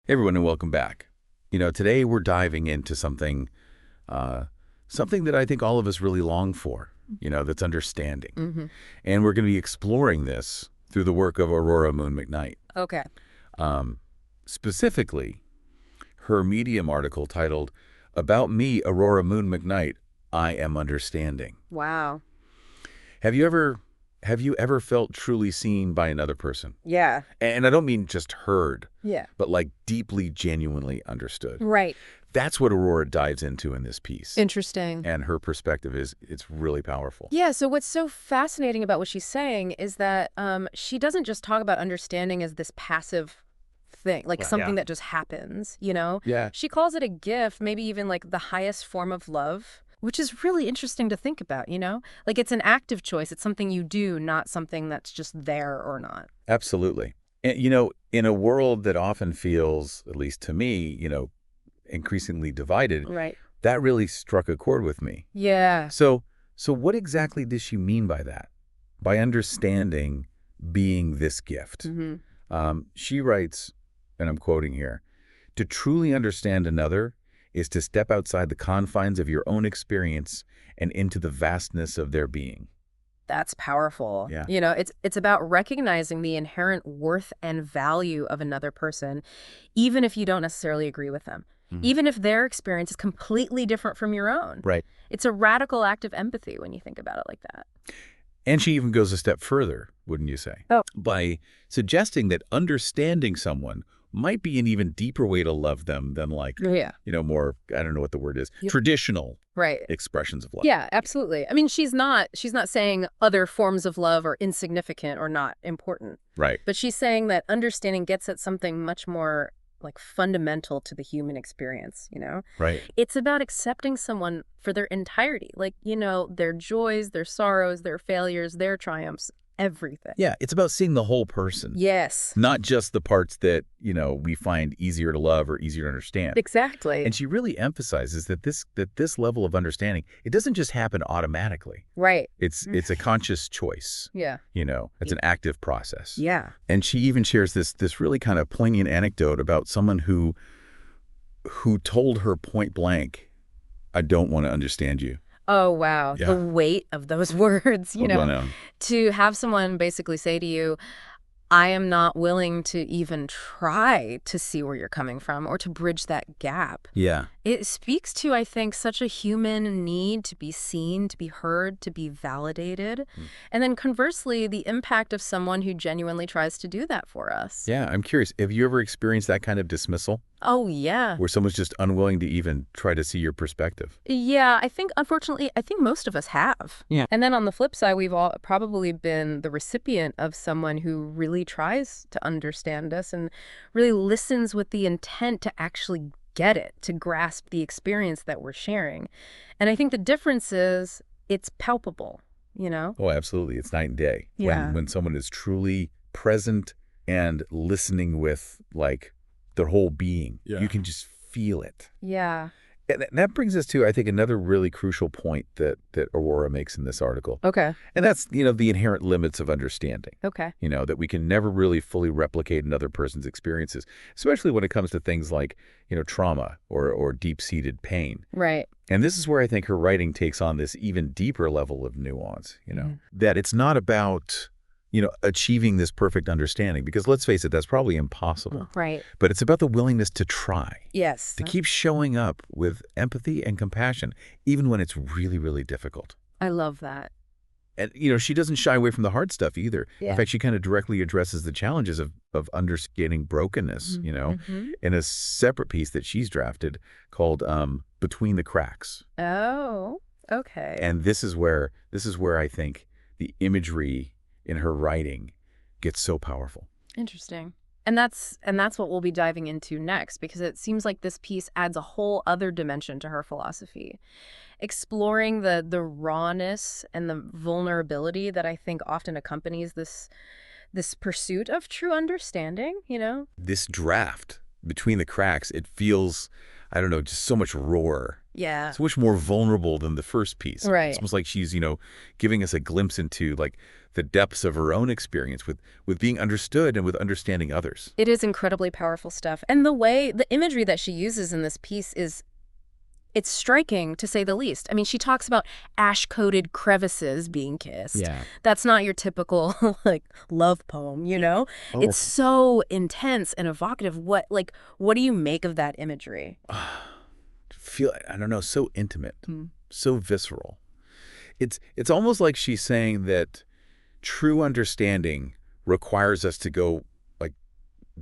Hey everyone, and welcome back. Today we're diving into something that I think all of us really long for, that's understanding. Mm-hmm. And we're going to be exploring this through the work of Aurora Moon McKnight. Okay. Um, Specifically, her Medium article titled, "About Me, Aurora Moon McKnight, I Am Understanding." Wow. Have you ever have you ever felt truly seen by another person? Yeah. And I don't mean just heard, Yeah. but like deeply, genuinely understood. Right. That's what Aurora dives into in this piece. Interesting. And her perspective it's really powerful. Yeah, so what's so fascinating about what she's saying is that she doesn't just talk about understanding as this passive thing, like something that just happens, Yeah. She calls it a gift, maybe even like the highest form of love, which is really interesting to think about. Like it's an active choice. It's something you do, not something that's just there or not. Absolutely. And, in a world that often feels, at least to me, increasingly divided, Right. that really struck a chord with me. Yeah. So what exactly does she mean by that? By understanding being this gift? Mm-hmm. She writes, and I'm quoting here, "To truly understand another is to step outside the confines of your own experience and into the vastness of their being." That's powerful. Yeah. It's about recognizing the inherent worth and value of another person, even if you don't necessarily agree with them, Mhm. even if their experience is completely different from your own. Right. It's a radical act of empathy when you think about it like that. And she even goes a step further, wouldn't you say? Oh. By suggesting that understanding someone might be an even deeper way to love them than Yeah. more, I don't know what the word is, Yep. traditional Right. expressions of love. Yeah, absolutely. I mean, she's not saying other forms of love are insignificant or not important, Right. but she's saying that understanding gets at something much more like fundamental to the human experience. Right. It's about accepting someone for their entirety, like, their joys, their sorrows, their failures, their triumphs, everything. Yeah, it's about seeing the whole person, Yes, not just the parts that, we find easier to love or easier to understand. exactly. And she really emphasizes that this level of understanding, it doesn't just happen automatically. Right. It's a conscious choice. Yeah. It's an active process. Yeah. And she even shares this really kind of poignant anecdote about someone who told her point blank, "I don't want to understand you." Oh, wow. Yeah. The weight of those words, Oh, no. to have someone basically say to you, I am not willing to even try to see where you're coming from or to bridge that gap. Yeah. It speaks to, I think, such a human need to be seen, to be heard, to be validated. And then conversely, the impact of someone who genuinely tries to do that for us. Yeah, I'm curious. Have you ever experienced that kind of dismissal Oh, yeah. where someone's just unwilling to even try to see your perspective? Yeah, unfortunately, I think most of us have. Yeah. And then on the flip side, we've all probably been the recipient of someone who really tries to understand us and really listens with the intent to actually get it, to grasp the experience that we're sharing. And I think the difference is it's palpable. Oh, absolutely. It's night and day. Yeah. When someone is truly present and listening with like their whole being, you can just feel it. Yeah. And that brings us to, I think, another really crucial point that Aurora makes in this article. Okay. And that's, the inherent limits of understanding. Okay. That we can never really fully replicate another person's experiences, especially when it comes to things like, trauma or deep-seated pain. Right. And this is where I think her writing takes on this even deeper level of nuance, that it's not about, achieving this perfect understanding, because let's face it, that's probably impossible. Right. But it's about the willingness to try, Yes. to keep showing up with empathy and compassion, even when it's really, really difficult. I love that. And, she doesn't shy away from the hard stuff either. Yeah. In fact, she kind of directly addresses the challenges of understanding brokenness, in a separate piece that she's drafted called Between the Cracks. Oh, okay. And this is where I think the imagery in her writing gets so powerful. Interesting. And that's what we'll be diving into next, because it seems like this piece adds a whole other dimension to her philosophy, exploring the rawness and the vulnerability that I think often accompanies this pursuit of true understanding. This draft, Between the Cracks, it feels, I don't know, just so much roar Yeah. So much more vulnerable than the first piece. Right. It's almost like she's, giving us a glimpse into like the depths of her own experience with being understood and with understanding others. It is incredibly powerful stuff. And the imagery that she uses in this piece it's striking, to say the least. I mean, she talks about ash-coated crevices being kissed. Yeah. That's not your typical, like, love poem, you know? Oh, It's so intense and evocative. What do you make of that imagery? I don't know, so intimate, Mm. so visceral. It's almost like she's saying that true understanding requires us to go like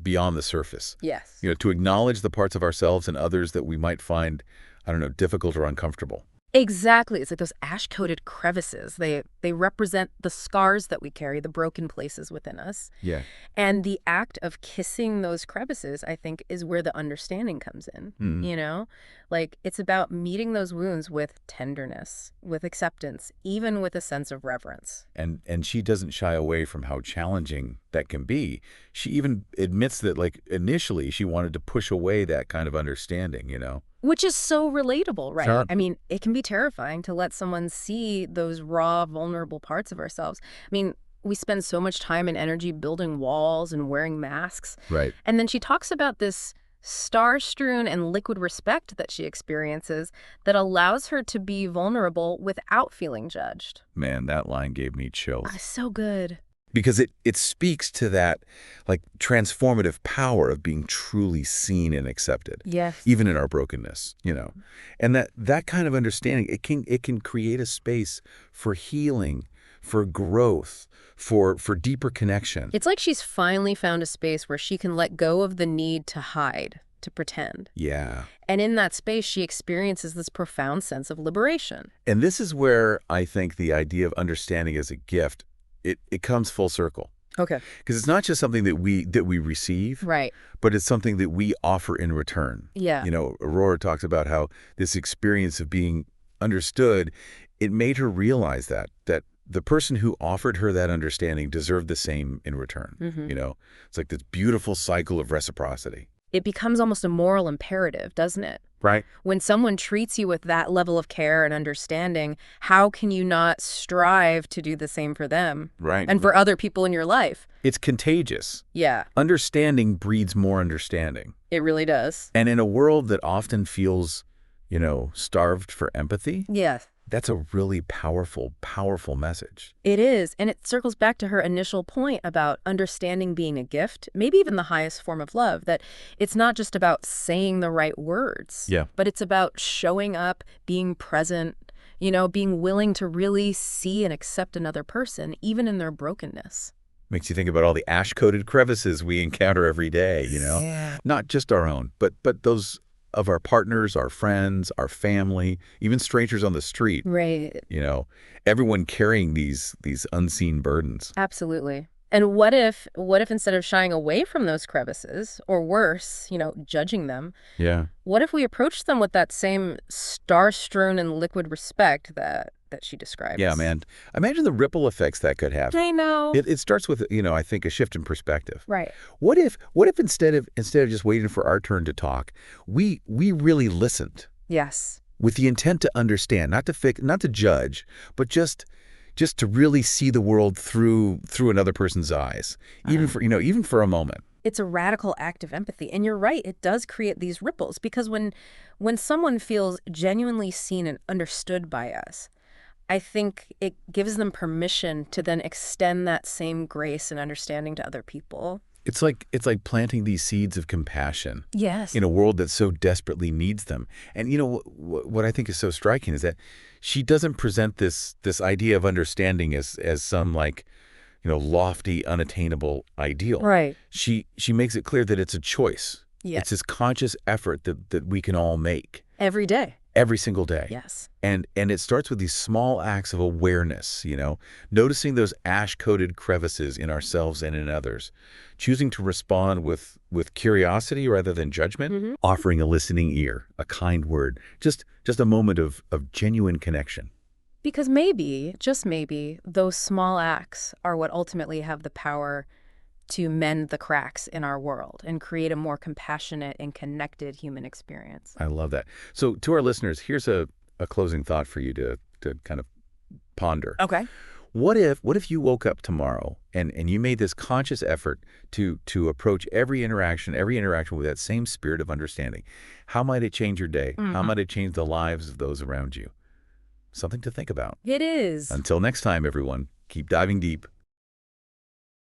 beyond the surface. Yes. To acknowledge the parts of ourselves and others that we might find, I don't know, difficult or uncomfortable. Exactly. It's like those ash-coated crevices. They represent the scars that we carry, the broken places within us. Yeah. And the act of kissing those crevices, I think, is where the understanding comes in, you know? Like, it's about meeting those wounds with tenderness, with acceptance, even with a sense of reverence. And she doesn't shy away from how challenging that can be. She even admits that, like, initially she wanted to push away that kind of understanding. Which is so relatable, right? Sure. I mean, it can be terrifying to let someone see those raw, vulnerable parts of ourselves. I mean, we spend so much time and energy building walls and wearing masks. Right. And then she talks about this star-strewn and liquid respect that she experiences that allows her to be vulnerable without feeling judged. Man, that line gave me chills. So good. Because it speaks to that, like, transformative power of being truly seen and accepted. Yes. Even in our brokenness. And that kind of understanding, it can create a space for healing, for growth, for deeper connection. It's like she's finally found a space where she can let go of the need to hide, to pretend. Yeah. And in that space, she experiences this profound sense of liberation. And this is where I think the idea of understanding as a gift, it comes full circle. Okay. Because it's not just something that we receive, Right. but it's something that we offer in return. Yeah. Aurora talks about how this experience of being understood, it made her realize that the person who offered her that understanding deserved the same in return. It's like this beautiful cycle of reciprocity. It becomes almost a moral imperative, doesn't it? Right. When someone treats you with that level of care and understanding, how can you not strive to do the same for them? Right. And for other people in your life? It's contagious. Yeah, Understanding breeds more understanding. it really does. And in a world that often feels, starved for empathy, Yes. that's a really powerful, powerful message. It is, and it circles back to her initial point about understanding being a gift, maybe even the highest form of love, that it's not just about saying the right words, Yeah. but it's about showing up, being present, being willing to really see and accept another person, even in their brokenness. Makes you think about all the ash-coated crevices we encounter every day, Yeah. Not just our own, but those of our partners, our friends, our family, even strangers on the street. Right. Everyone carrying these unseen burdens. Absolutely. And what if instead of shying away from those crevices, or worse, judging them, Yeah. what if we approach them with that same star-strewn and liquid respect that she describes? Yeah, man. Imagine the ripple effects that could have. I know. It starts with, I think, a shift in perspective. Right. What if instead of just waiting for our turn to talk, we really listened Yes. with the intent to understand, not to judge, but just to really see the world through another person's eyes, even for a moment. It's a radical act of empathy. And you're right, it does create these ripples, because when someone feels genuinely seen and understood by us, I think it gives them permission to then extend that same grace and understanding to other people. It's like planting these seeds of compassion. Yes. In a world that so desperately needs them. And what I think is so striking is that she doesn't present this idea of understanding as some lofty, unattainable ideal. Right. She makes it clear that it's a choice. Yes. It's this conscious effort that we can all make. Every day. Every single day. Yes. And it starts with these small acts of awareness, noticing those ash-coated crevices in ourselves and in others, choosing to respond with curiosity rather than judgment, offering a listening ear, a kind word, just a moment of genuine connection. Because maybe, just maybe, those small acts are what ultimately have the power to mend the cracks in our world and create a more compassionate and connected human experience. I love that. So to our listeners, here's a closing thought for you to kind of ponder. Okay. What if you woke up tomorrow and you made this conscious effort to approach every interaction with that same spirit of understanding? How might it change your day? How might it change the lives of those around you? Something to think about. It is. Until next time, everyone, keep diving deep.